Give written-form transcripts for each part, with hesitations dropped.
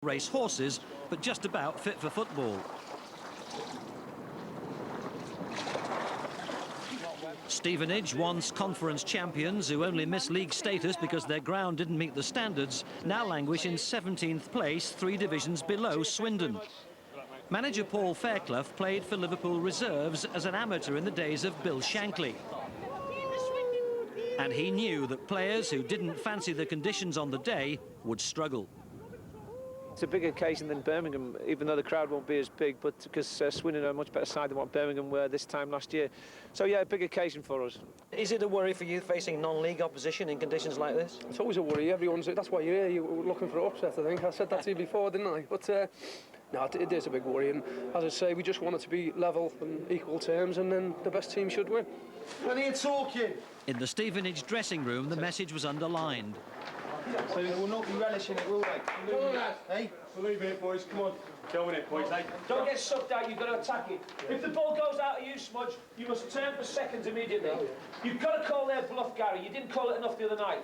race horses, but just about fit for football. Stevenage, once conference champions who only missed league status because their ground didn't meet the standards, now languish in 17th place, 3 divisions below Swindon. Manager Paul Fairclough played for Liverpool reserves as an amateur in the days of Bill Shankly. And he knew that players who didn't fancy the conditions on the day would struggle. It's a bigger occasion than Birmingham, even though the crowd won't be as big, but because Swindon are a much better side than what Birmingham were this time last year. So yeah, a big occasion for us. Is it a worry for you facing non-league opposition in conditions like this? It's always a worry. That's why you're here. You're looking for upset, I think. I said that to you before, didn't I? But no, it is a big worry. And as I say, we just want it to be level and equal terms, and then the best team should win. Plenty of talking. In the Stevenage dressing room, the message was underlined. So they will not be relishing it, will they? Come on, lads. Hey? Believe it, boys. Come on. Go in it, boys, eh? Don't get sucked out, you've got to attack it. If the ball goes out of you, Smudge, you must turn for seconds immediately. You've got to call their bluff, Gary. You didn't call it enough the other night.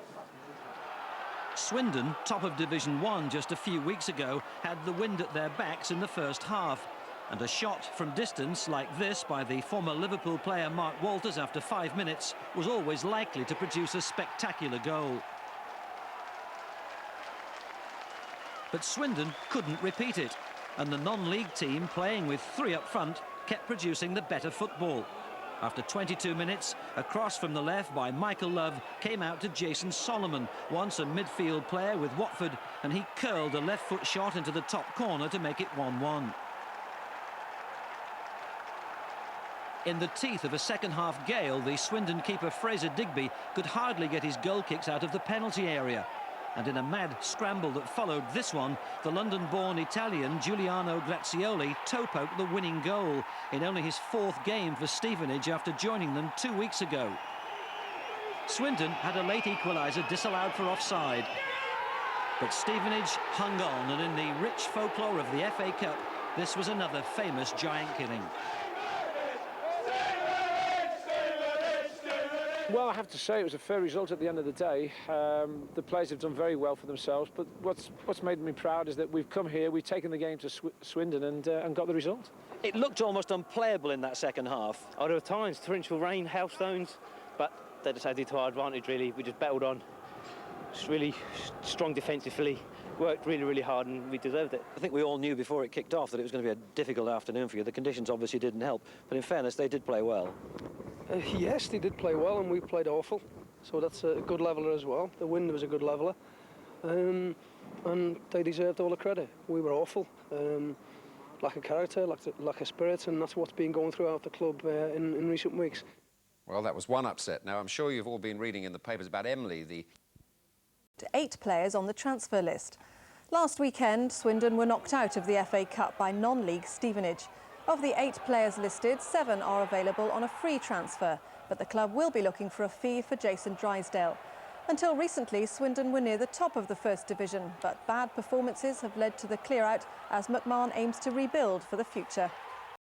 Swindon, top of Division 1 just a few weeks ago, had the wind at their backs in the first half. And a shot from distance like this by the former Liverpool player Mark Walters after 5 minutes was always likely to produce a spectacular goal. But Swindon couldn't repeat it, and the non-league team, playing with 3 up front, kept producing the better football. After 22 minutes, a cross from the left by Michael Love came out to Jason Solomon, once a midfield player with Watford, and he curled a left-foot shot into the top corner to make it 1-1. In the teeth of a second-half gale, the Swindon keeper Fraser Digby could hardly get his goal kicks out of the penalty area. And in a mad scramble that followed this one, the London-born Italian Giuliano Grazioli toe-poked the winning goal in only his 4th game for Stevenage after joining them 2 weeks ago. Swindon had a late equaliser disallowed for offside. But Stevenage hung on, and in the rich folklore of the FA Cup, this was another famous giant killing. Well, I have to say it was a fair result at the end of the day. The players have done very well for themselves, but what's made me proud is that we've come here, we've taken the game to Swindon and got the result. It looked almost unplayable in that second half. Oh, there were times, torrential rain, hailstones, but they decided to our advantage, really. We just battled on. Just really strong defensively, worked really, really hard, and we deserved it. I think we all knew before it kicked off that it was going to be a difficult afternoon for you. The conditions obviously didn't help, but in fairness, they did play well. Yes, they did play well, and we played awful. So that's a good leveller as well. The wind was a good leveller. And they deserved all the credit. We were awful. Lack of character, lack of spirit, and that's what's been going throughout the club in recent weeks. Well, that was one upset. Now, I'm sure you've all been reading in the papers about Emily, the... 8 players on the transfer list. Last weekend, Swindon were knocked out of the FA Cup by non-league Stevenage. Of the 8 players listed, 7 are available on a free transfer, but the club will be looking for a fee for Jason Drysdale. Until recently, Swindon were near the top of the First Division, but bad performances have led to the clear-out as McMahon aims to rebuild for the future.